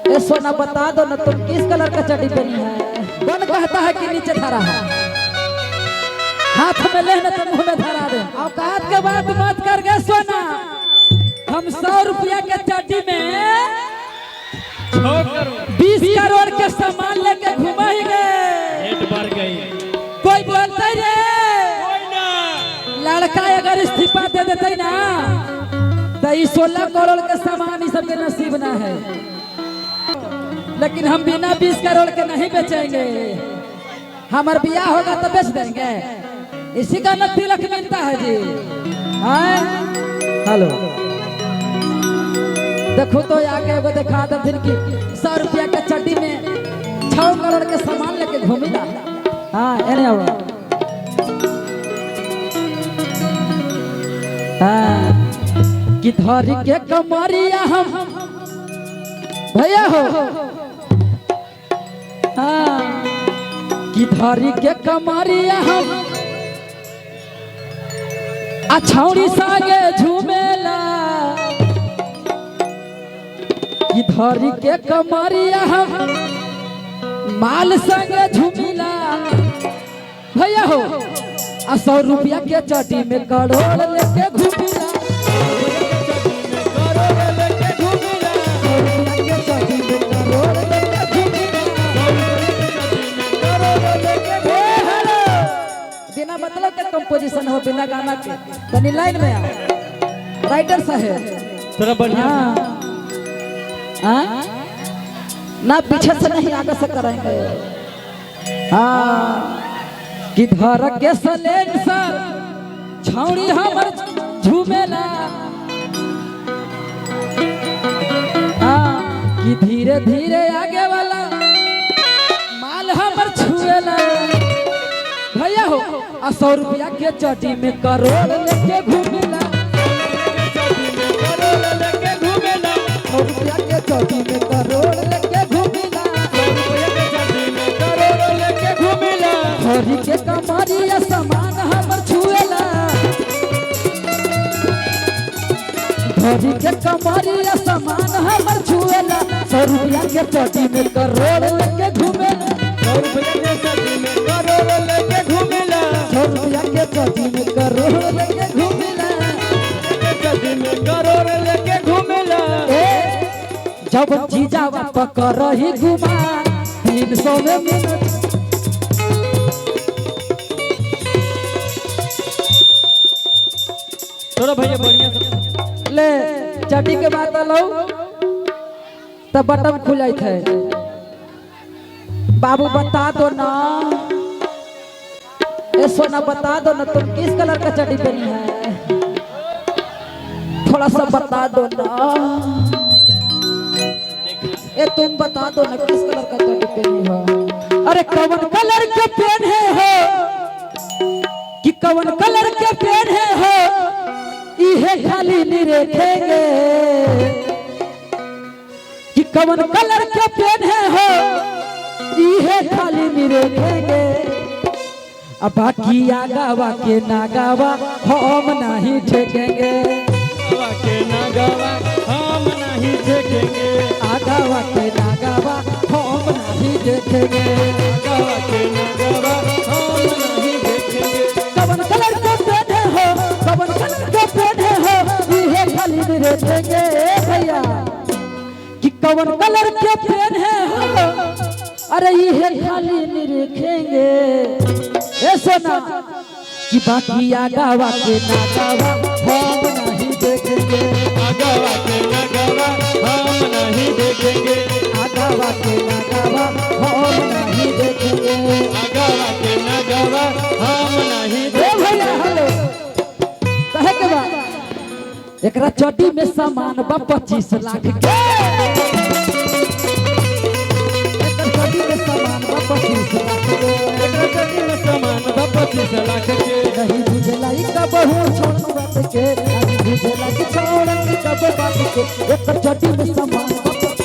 ए सोना बता दो ना तुम किस कलर का चड्डी पहनी है। कौन कहता है कि नीचे धरा है, हाथ में लेना तो मुंह में धरा दे। औकात के बात मत कर गए सोना, हम 100 रुपया के चड्डी में 20 करोड़ के सामान लेके घुमाएंगे। कोई बोलता ही रे, लड़का अगर इस्तीफा दे देते ना तो 16 करोड़ के सामान इस सबके नसीब ना है, लेकिन हम बिना 20 करोड़ के नहीं बेचेंगे। हमार ब्याह होगा तो बेच देंगे, इसी का न तिलक मिलता है जी। हेलो देखो तो आगे वो दिखा दो फिर की 100 रुपया के चड्डी में 6 करोड़ के सामान लेके घूमेगा। हाँ एने आओ। कि धरी के कमरिया हम भैया हो, हाँ कि धरी के कमरिया हम अछौड़ी सागे झूमेला। कि धरी के कमरिया हम माल संगे झूमिला भैया हो। 100 रुपया के चड्डी में करोड़ लेके घूमिला। बिना मतलब के कंपोजिशन हो, बिना गाना के तनी लाइन में आ राइटर साहब थोड़ा बढ़िया। हाँ ना पीछे से नहीं आगे से करेंगे। हाँ कि धर के सलेंसर छौड़ी हमर झूमेला। हाँ कि धीरे धीरे आगे वाला माल हमर छुएला भैया हो। 100 रुपया के चड्डी में करोड़ लेके घूमेला। 100 रुपया के चड्डी में करोड़ लेके घूमेला। धरी के कमरिया सामान हमर छुएला। धरी के कमरिया सामान हमर छुएला। 100 रुपया के चड्डी में करोड़ लेके घूमेला। 100 रुपया के चड्डी में करोड़ लेके घूमेला। 100 रुपया के चड्डी में करोड़ लेके घूमेला। चड्डी में करोड़ लेके घूमेला। जब जीजावा पकड़ ही घुमा 300 में मिनट। थोड़ा भैया बढ़िया से ले चड्डी के बात लो तब बटन खुल जाते है। बाबू बता दो ना, ए सोना बता दो ना तुम किस कलर का चड्डी पहनी है। थोड़ा सा बता दो ना, ए तुम बता दो ना किस कलर का चड्डी पहनी हो। अरे कौन कलर के पहने हो, कि कौन कलर के पहने हो इहे खाली निरेखेंगे। कि कौन कलर के पहने हो इहे खाली निरेखेंगे। अब बाकी आगावा के नागावा हम नहीं ठेकेंगे। के नागावा हम नहीं देखेंगे। आगावा के नागावा हम नहीं देखेंगे। आगावा के नागावा हम नहीं देखेंगे। कौन कलर के पहने हो, कौन कलर के पहने हो इहे खाली निरेखेंगे भैया। कि कौन कलर के पहने हो अरे इहे खाली निरेखेंगे। ए सोना कि बाकी आगावा के नागावा हम नहीं देखेंगे। आगावा के नागावा हम नहीं देखेंगे। आगावा के नागावा हम नहीं देखेंगे। आगावा के नागावा हम नहीं देखेंगे। भैया हेलो कहे के बाद एकरा चड्डी में सामान बा 25 लाख के। एकर चड्डी में सामान बा 25 लाख के। एकरा चड्डी में सामान बा 25 लाख के। नहीं बुझलाई कब हो छोड़ बात के, नहीं बुझला कि छोड़न कब बात के। एकर चड्डी में सामान बा 25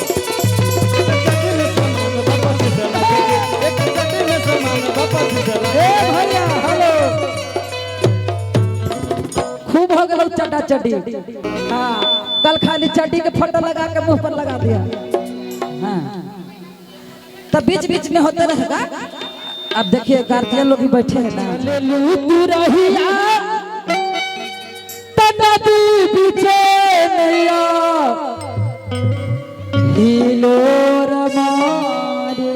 में सामान बा 25 लाख के। एकरा चड्डी में सामान बा 25 लाख के। ए भैया हेलो खूब हो गया चड्डा चड्डी। हाँ कल खाली चड्डी के फोटो लगा के मुंह पर लगा दिया। हाँ तब बीच बीच में होते रहेगा। अब देखिए गार्जियन लोग भी बैठे हैं ना। चललू तू रहिया नदी बीचे नैया हिलोर मारे।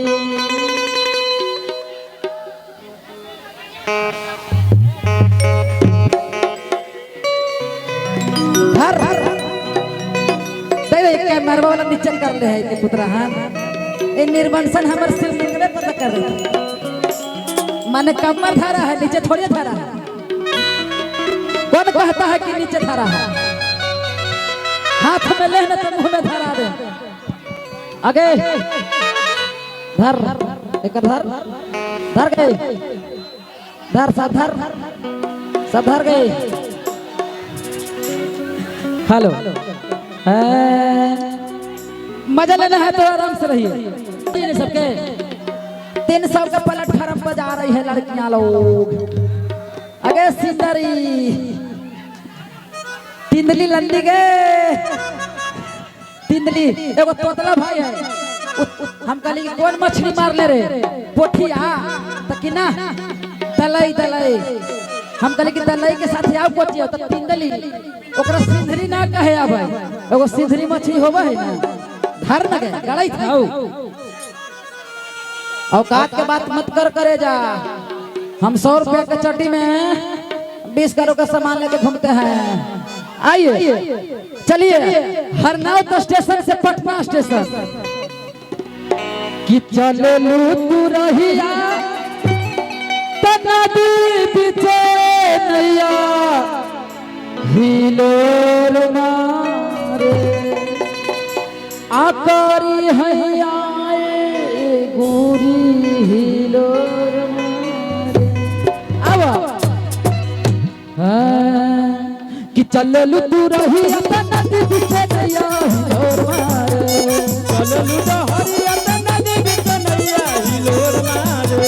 कैमरा वाला नीचे कर ले है के पुत्रा। हाँ ये निर्वंशन हमारे सिर में पता कर रहे माने कमर धारा है नीचे थोड़ी धारा है। कौन कहता है कि नीचे धारा है? हाथ में ले न तो मुंह में धरा दे। आगे धर एक धर धर गए धर सब धर गए। हेलो मजा लेना है तो आराम से रहिए। सबके 300 का प्लेटफार्म पर जा रही है लड़कियां लोग। अगे सिंदरी तिंदली लंदी गए तिंदली एगो तोतला भाई है। हम कहली कौन मछली मार ले रे पोठिया तो कि ना दलई दलई। हम कहली कि दलई के साथ आओ पोठिया तो तिंदली ओकरा सिंधरी ना कहे। अब एगो सिंधरी मछली होवे है ना धर न गए गड़ई था। औकात के बात मत करे जा। हम 100 रुपया के चट्टी में 20 करोड़ का सामान लेके घूमते हैं। आइए चलिए हरनौत स्टेशन से पटना स्टेशन कि चललू तू रहिया नदी बीचे नैया हिलोर मारे। आकारी हैया गोरी हिलोर मारे। अब कि चललू तू रहिया नदी बीचे नैया हिलोर मारे। चललू डहरिया नदी बीचे नैया हिलोर मारे।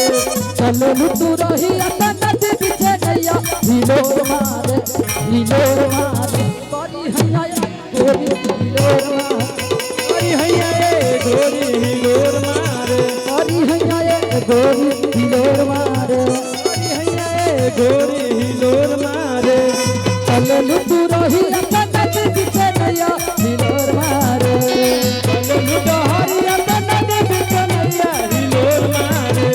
चललू तू रहिया नदी बीचे नैया हिलोर मारे हिलोर मारे। करी हैया गोरी हिलोर मारे। करी हैया गोरी हिलोर मारे। करी हैया गोरी हिलोर मारे। चललू तू रहिया नदी बीचे नैया हिलोर मारे। चललू डहरिया नदी बीचे नैया हिलोर मारे।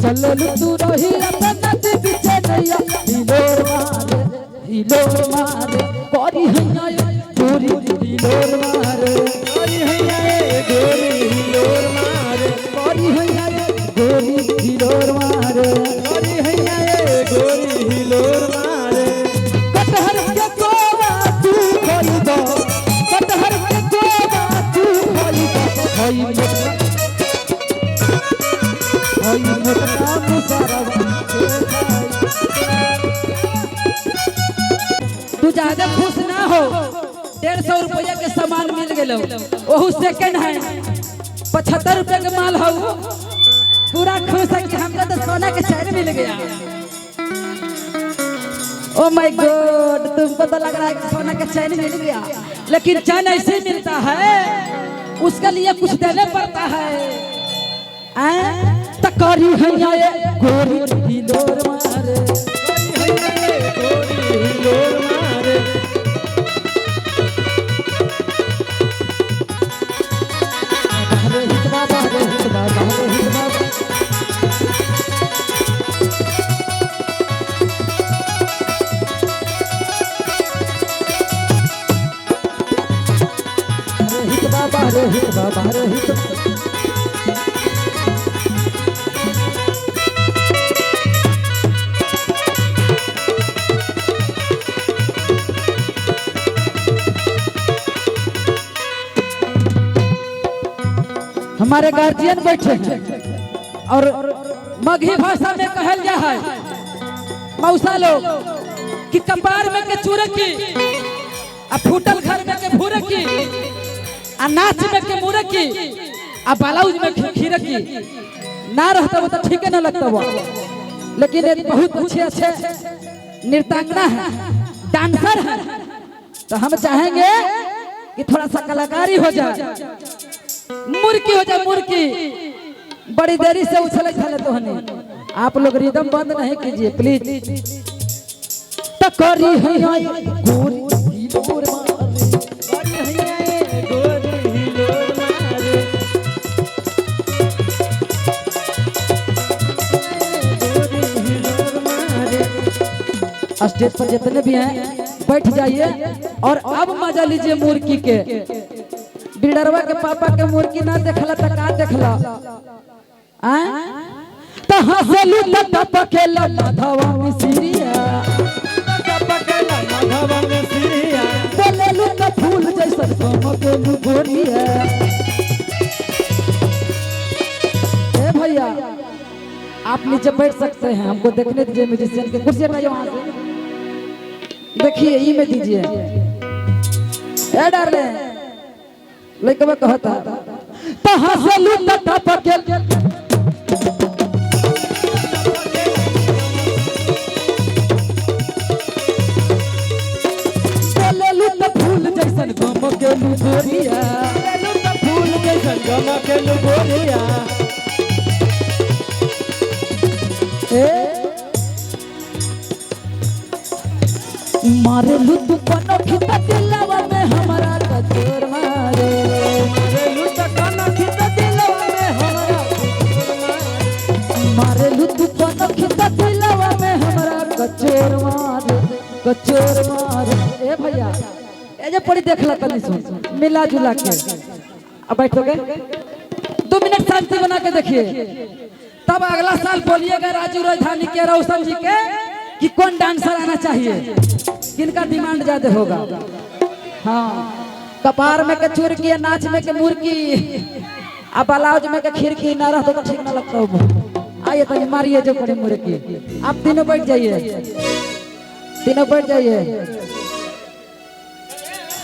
चललू तू रहिया नदी बीचे नैया हिलोर मारे हिलोर मारे। करी हैया गोरी हिलोर मारे। करी हैया गोरी हिलोर मारे। करी हैया गोरी हिलोर मारे। करी हैया गोरी हिलोर मारे। कटहर के गोवा तू खोइबो कटहर के गोवा तू खोइबो। होई मोटका मुसरवा तू ज्यादा खुश ना हो। 150 रुपया के सामान मिल गेलो ओहू सेकंड है 75 रुपया के माल हो। पूरा खुश है कि हमको तो सोना के चैन मिल गया। ओ माय गॉड तुमको तो लग रहा है कि सोना का चैन मिल गया लेकिन चैन ऐसे मिलता है उसके लिए कुछ देने पड़ता है। तकारी हैया गोरी हिलोर मारे। करी हैया गोरी हिलोर मारे। हमारे गार्जियन बैठे हैं और मगही भाषा में कहल जा है मौसा लोग कि कपार में के चूरकी आ फूटल घर में के भूरकी आ नाच में के मुरकी आ ब्लाउज में खीरकी ना रहता वो तो ठीक है ना लगता वो। लेकिन ये बहुत अच्छे नृत्यांगना है डांसर है तो हम चाहेंगे कि थोड़ा सा कलाकारी हो जाए। मुर्की हो जाए मुर्की, बड़ी देरी से उछले चले तो हने। आप लोग रिदम बंद नहीं कीजिए प्लीज। तकरी है आई गोरी हिलोर मारे, गोरी है गोरी हिलोर मारे, गोरी हिलोर मारे। स्टेज पर जितने भी हैं बैठ जाइए और अब मजा लीजिए मुर्की के। बिडरवा के पापा के मुर्की ना देखला त का देखला त हंसलू त टपकेला माधवा मिसरिया, टपकेला माधवा मिसरिया, बोलेलू त फूल जैसन चमकेलू गोरिया। ए भैया आप नीचे बैठ सकते हैं, हमको देखने दीजिए म्यूजिशियन के। कुर्सी हटाइए वहां से, देखिए ई में दीजिए। ए डार्लिंग लइकवा कहता त हंसलू त टपकेला, बोलेलू त फूल जैसन चमकेलू गोरिया, बोलेलू त फूल जैसन चमकेलू गोरिया। मारे लुतु कनो खिता दिलवा में हमारा कचोर मारे, मारे लुत कनो खिता दिलवा में हमारा कचोर मारे, मारे लुतु कनो खिता दिलवा में हमारा कचोर मारे, कचोर मारे। ए भैया ए जे पड़ी देखला तनी सुन मिला जुला के। अब बैठोगे 2 मिनट शांति बना के देखिए, तब अगला साल बोलिएगा राजू राजधानी के रोशन जी के कि कौन डांसर आना चाहिए, किनका डिमांड ज्यादा होगा। हाँ कपार में के चुरकी, नाच में के मुर्की, अब ब्लाउज में के खिड़की ना रह तो ठीक ना लगता हो। आइए तो मारिए जो पड़े मुर्की। आप तीनों बैठ जाइए, तीनों बैठ जाइए।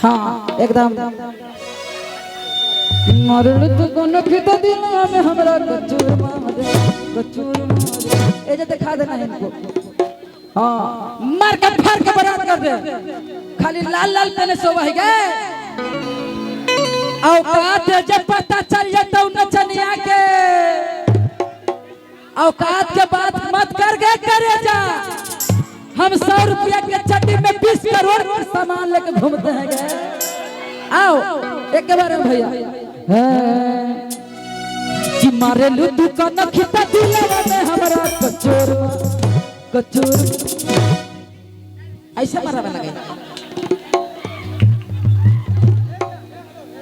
हाँ एकदम मारलू तू कोनो खिता दिलवा में हमरा कचूर मारे, कचूर मारे। ए जे दिखा देना है इनको। हाँ मार के फाड़ के बराबर कर दे, खाली लाल लाल पहने सोवा है गए। औकात जब पता चल जाता नचनिया के, औकात के बात मत कर गए करे जा। हम 100 रुपया के चट्टी में 20 करोड़ के सामान लेके घूमते हैं गए। आओ एक के बारे में भैया कि मारे लुतु कनो खिता दिलवा में हमरा कचोर, कचोर ऐसे मारा लगे।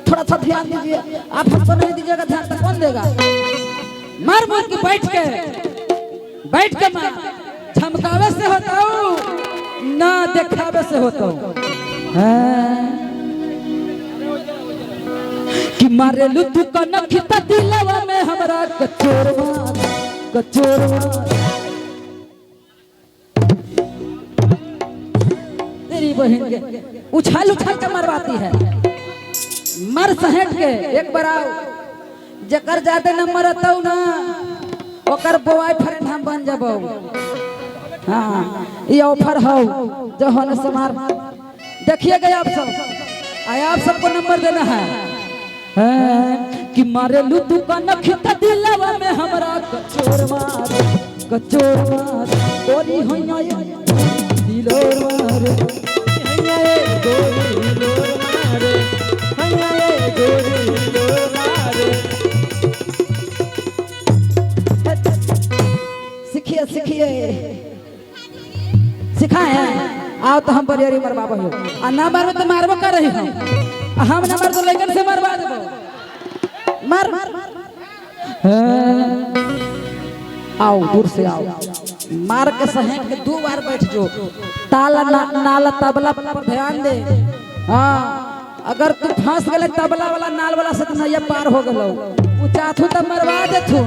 थोड़ा सा ध्यान दीजिए, आप हमको नहीं दीजिएगा ध्यान तो कौन देगा। मार मार के बैठ के मार, झमकावे से होता हूँ ना दिखावे से होता हूँ। कि मारे लुतु कनो खिता दिलवा में हमरा कचोर मार, कचोर मार। तेरी बहन के उछाल उछाल के मरवाती है, मर सहेट के। एक बार आओ जकर ज्यादा नंबर आता ना ओकर बॉयफ्रेंड हम बन जाबो। हाँ ये ऑफर हो जो होने से मार देखिएगा आप सब, आया आप सबको नंबर देना है। कि मारे लुतु कनो खिता दिलवा में हमरा कचोर मार, कचोर मार। गोरी होइया दिलोर मारे, गोरी हिलोर मारे, गोरी हिलोर मारे। सीखिए सीखिए, सिखाए हैं। आओ तो हम बरियारी मरवाबो हो, आ ना मारबो तो मारबो कर रही हो। हम ना मार तो लेकिन से मरवा देबो। मार आओ दूर से आओ, मार के सहेट के 2 बार बैठ जो। ताला नाला तबला पर ध्यान दे। हाँ अगर तू फंस गए तबला वाला नाल वाला से तो नैया पार हो गलो। उ चाथू तब मरवा देथू,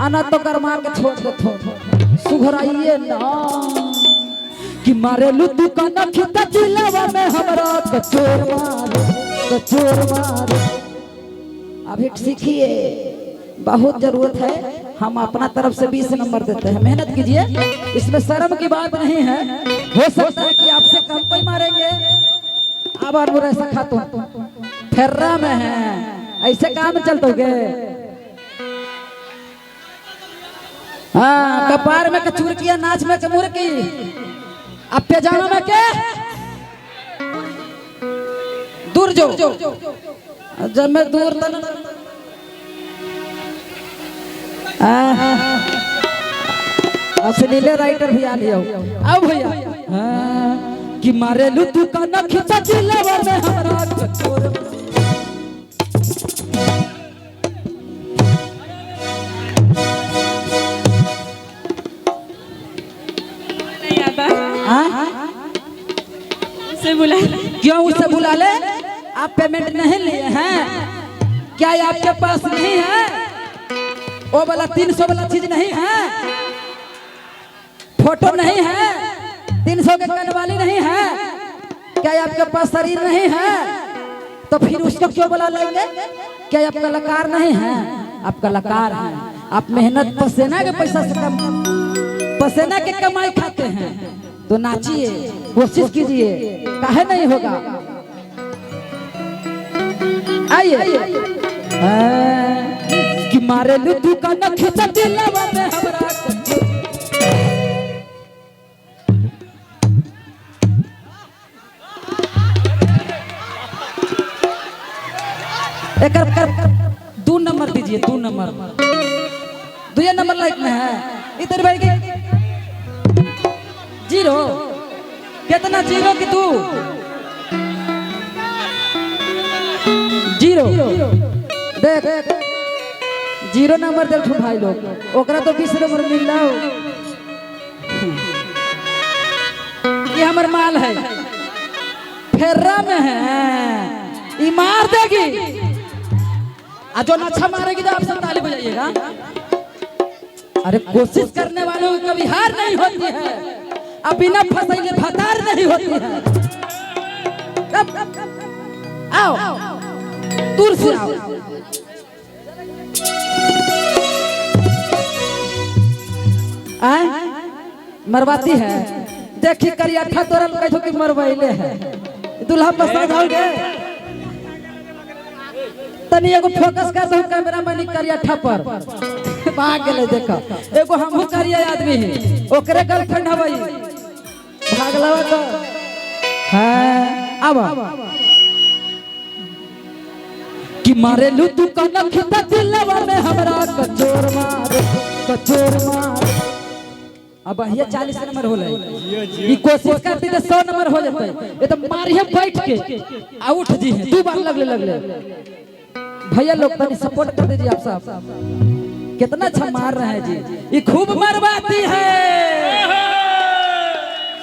आना तो कर मार के छोड़ देथू। सुघराइए ना कि मारे लुतु कनो खिता दिलवा में हमरा कचोर मार, कचोर मार। अभी सीखिए, बहुत जरूरत है। हम अपना तरफ से 20 नंबर देते हैं, मेहनत कीजिए, इसमें शर्म की बात नहीं है। हो सकता है कि आपसे कम कोई मारेंगे। अब और ऐसा खातो फेर्रा में है ऐसे काम चलतोगे। हाँ, कपार में कचूर किया, नाच में कमूर की, अब पेजामा में के दूर जो जब मैं दूर तन अश्लील राइटर भी आ लिया आओ भैया। हाँ, कि मारे लू तू का न खिंचा दिलवा में हमरा कचोर। से बुला क्यों उसे बुला ले? आप पेमेंट नहीं लिए हैं क्या? ये आपके पास नहीं है? वो वाला 300 वाला चीज नहीं है? फोटो नहीं है? 300 के कनवाली नहीं है क्या? ये आपके पास शरीर नहीं है? तो फिर उसको क्यों बुला लेंगे? क्या ये आप कलाकार नहीं है? आप कलाकार हैं। आप मेहनत पसीना के पैसा से कम, पसीना के कमाई खाते हैं, तो नाचिए, कोशिश कीजिए, काहे नहीं होगा? आइए कि मारे लू तू का न खिंचा दिलवा में हमरा कचोर। एक 2 नंबर दीजिए, 2 नंबर, 2 नंबर लाइक में है इधर भाई की 0 कितना 0 की तू 0 देख 0 नंबर दे भाई लोग, ओकरा तो 20 नंबर मिल रहा हो। ये हमार माल है, फेर्रा में है, ये मार देगी। आज जो अच्छा मारेगी तो आप सब ताली बजाइएगा। अरे कोशिश करने वालों की कभी हार नहीं होती है, अब बिना फंसाइले फतार नहीं होती है। आओ दूर से आओ। आए मरवाती है, देखी करियाठा तोरा कहो कि मरवाइले है। दुल्हा पसंद हो गए तनी एगो फोकस कर दो कैमरा मैन करियाठा पर। भाग गेले देखो, एगो हमहू करिया आदमी है, ओकरे गर्लफ्रेंड हवई भागलवा तो। हां अब कि मारे लू तू का न खिंचा दिलवा में हमरा कचोर मार, कचोर मार। अब ये 40 नंबर होले, ई कोशिश करती तो 100 नंबर हो जाते। ये तो मारिए बैठ के आउट जी है, 2 बार लगले। भैया लोग तनी सपोर्ट कर दीजिए आप सब। कितना अच्छा मार रहे हैं जी, ये खूब मरवाती है।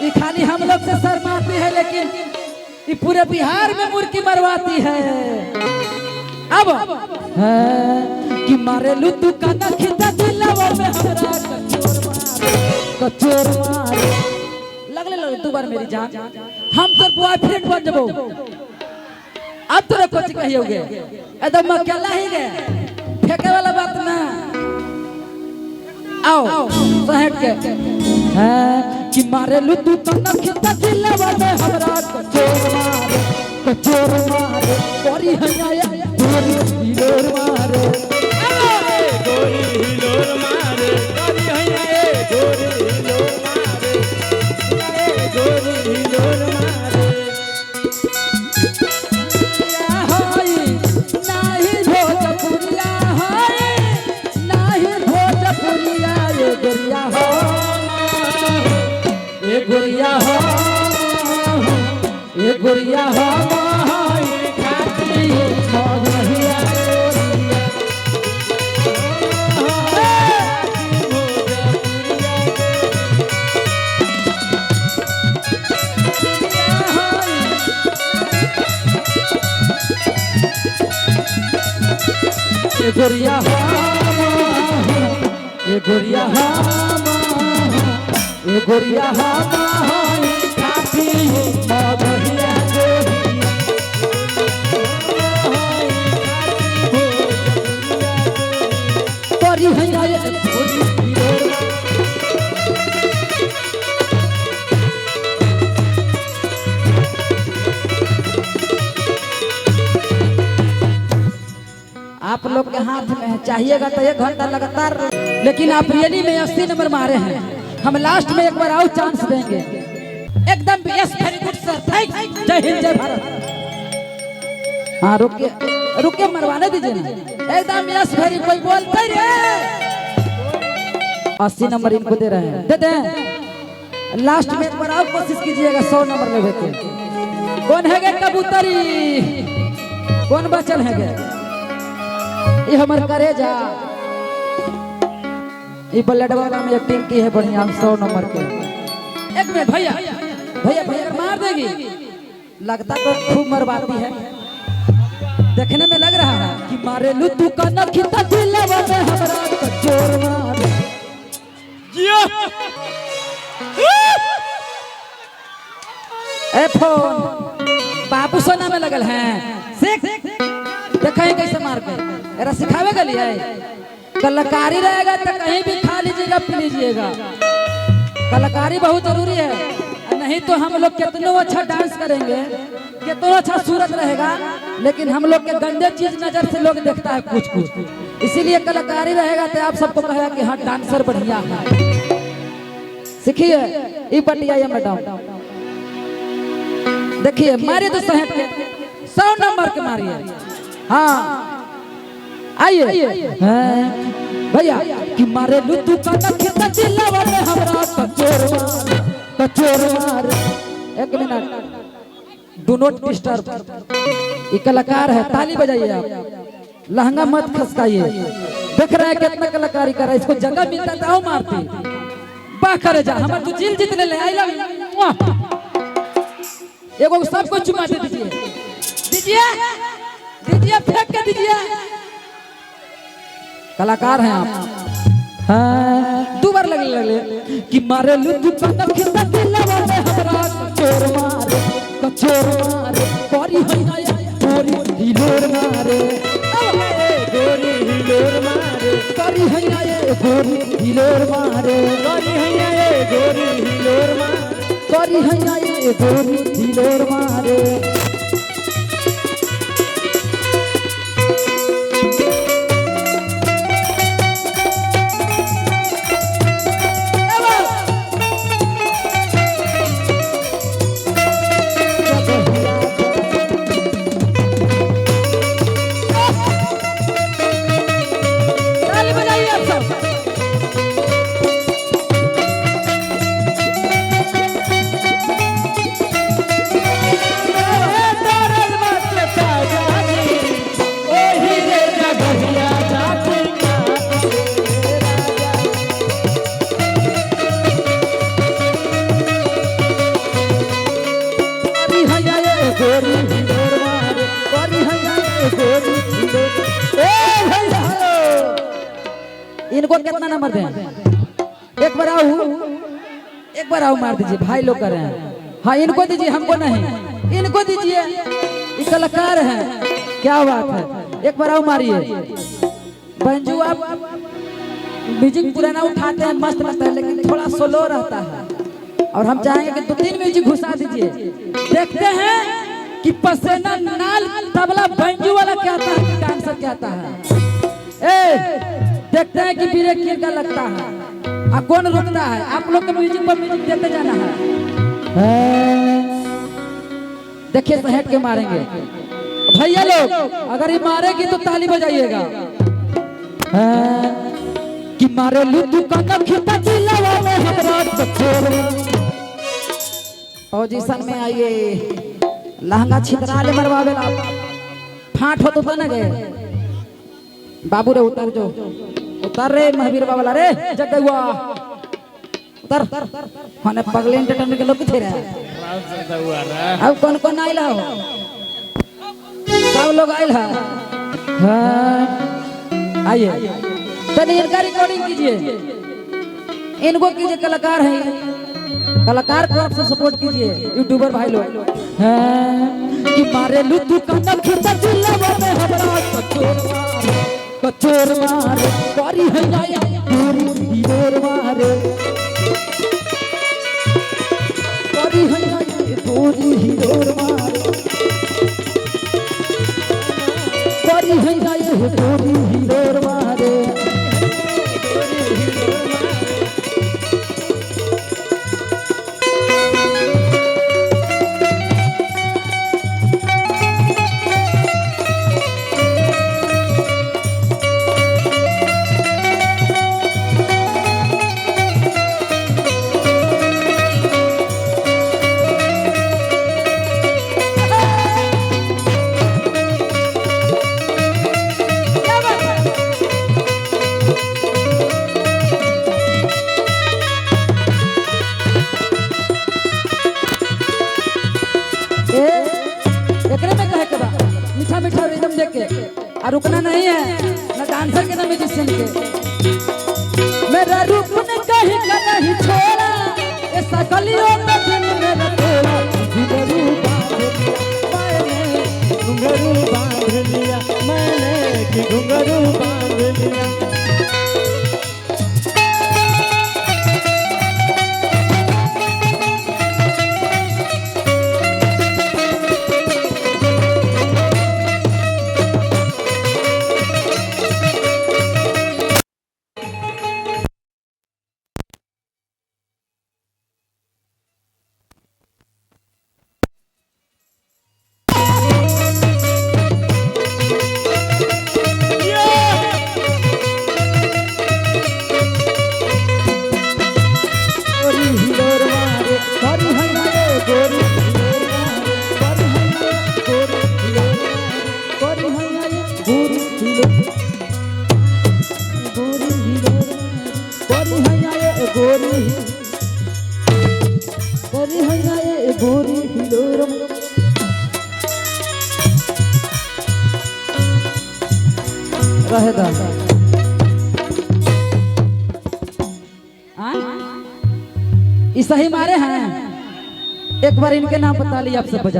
ये खाली हम लोग से शर्माती है, लेकिन ये पूरे बिहार में मुर्गी मरवाती है। अब कि मारे लू तू का न खिंचा दिलवा में हमरा कचोर मार। लगले 2 बार मेरी जान, हम तो बॉयफ्रेंड बन जबो। अब तोरा कुछ कहियोगे, एकदम अकेला ही गए, फेंके वाला बात ना। आओ सहट के कि मारे लू तू का न खिंचा दिलवा में हमरा कचोर मार, कचोर मार। गोरी हैया गोरी हिलोर मारे, गोरी हिलोर मारे, गोरी हैया गोरी हिलोर मारे, गोरी हिलोर मारे। नाही भोजपुरिया है, नाही भोजपुरिया, ये गोरिया हो, ये गोरिया हो, ये गोरिया हो। ये गोरिया ये गोरिया ये गोरिया खाती मगहिया गोरी हैया में है, चाहिएगा तो 1 घंटा लगातार, लेकिन आप रियली में 80 नंबर मारे हैं। हम लास्ट में एक बार और चांस देंगे। एकदम yes, very good sir, thanks, जय हिंद जय भारत। हाँ रुकिए रुकिए, मरवाने दीजिए ना, एकदम यस वेरी, कोई बोलते रे। 80 नंबर इनको दे रहे हैं, दे दें। लास्ट में एक बार और कोशिश कीजिएगा 100 नंबर लेवे के। कौन है गे कबूतरी, कौन बचल है गे? ये हमारे करेजा, ये बल्लड वाला में एक्टिंग की है बढ़िया 100 नंबर के। एक मिनट भैया, भैया भैया मार देगी, लगता तो खूब मरवाती है, देखने में लग रहा है कि मारे लू तू का नखिता दिलवा में हमरा कचोर मार जियो। ए फोन बाबू सोना में लगल है, सीख देखें कैसे मार के, एरा सिखावे के लिए कलाकारी रहेगा तो कहीं भी खा लीजिएगा पी लीजिएगा। कलाकारी बहुत जरूरी है, नहीं तो हम लोग कितना अच्छा डांस करेंगे, कितना अच्छा सूरत रहेगा, लेकिन हम लोग के गंदे चीज नजर से लोग देखता है कुछ कुछ। इसीलिए कलाकारी रहेगा तो आप सबको कहेगा कि हाँ डांसर बढ़िया है। सीखिए ये बटिया मैडम, देखिए मारिए तो सहेट के 100 नंबर के मारिए। हाँ आइए भैया कि मारे लू तू का नखिता दिलवा में हमरा कचोर मार, कचोर मार। 1 मिनट, डू नॉट डिस्टर्ब। ये कलाकार है, ताली बजाइए आप, लहंगा मत खसकाइए। देख रहे हैं कितना कलाकारी कर रहा है, इसको जगह मिलता था वो मारती। वाह करे जा, हमारे तू जिल जीतने ले, आई लव यू। एगो सबको चुमा दे दीजिए, दीजिए दीजिए, फेंक के दीजिए। कलाकार हैं आप। हाँ 2 बार लगले कि मारे लू तू का नखिता दिलवा में हमरा कचोर मार, कचोर मार। कोरी हैया कोरी हिलोर मारे, गोरी हिलोर मारे, कोरी हैया कोरी हिलोर मारे, गोरी हैया गोरी हिलोर मारे, कोरी हैया कोरी हिलोर मारे। इनको कितना नंबर दें? एक बार आओ मार दीजिए, भाई लोग कर रहे हैं। हाँ इनको दीजिए, हमको नहीं, इनको दीजिए, ये कलाकार हैं, क्या बात है। एक बार आओ मारिए। बंजू आप म्यूजिक पुराना उठाते हैं, मस्त लगता है, लेकिन थोड़ा स्लो रहता है, और हम चाहेंगे कि 2-3 म्यूजिक घुसा दीजिए। देखते हैं कि पसेना नाल तबला बंजू वाला क्या आता है, डांसर क्या आता है। देखते हैं कि ब्रेक किनका लगता है और कौन रुकता है। आप लोग के म्यूजिक पर म्यूजिक देते जाना है। देखिए सहेट के मारेंगे भैया लोग, अगर ये मारेगी तो ताली बजाइएगा। कि मारे लू तू का नखिता दिलवा में हमरा कचोर। पोजीशन में आइए, लहंगा छितरा ले मरवावेला, फाट हो तो न गए। बाबू रे उतर जो, उतर रे महावीर बाबा रे, जग हुआ उतर। खाने पगले एंटरटेनमेंट के लोग किथे रहे? अब कौन कौन आइल हो? सब लोग आइल है। आइए तनी इनका रिकॉर्डिंग कीजिए, इनको कीजिए, कलाकार हैं, कलाकार को आप सपोर्ट कीजिए यूट्यूबर भाई लोग। कि मारे लू तू का नखिता दिलवा में हमरा कचोर मार, कचोर मार। कोरी हैया कोरी हिलोर मारे, कोरी हैया कोरी हिलोर मारे, कोरी गोरी है ये गोरी हिलोर मारे एकरे में कहे के बा मीठा मीठा रिदम देके और रुकना नहीं है ना डांसर के ना म्यूजिशियन के मेरा रूप ने कहीं का नहीं छोड़ा ऐसा गलियों में दिल मेरा तोड़ा घुंघरू बांध लिया मैंने कि घुंघरू बांध लिया रहेगा इस सही मारे हैं एक बार इनके नाम बता लिया आपसे बजा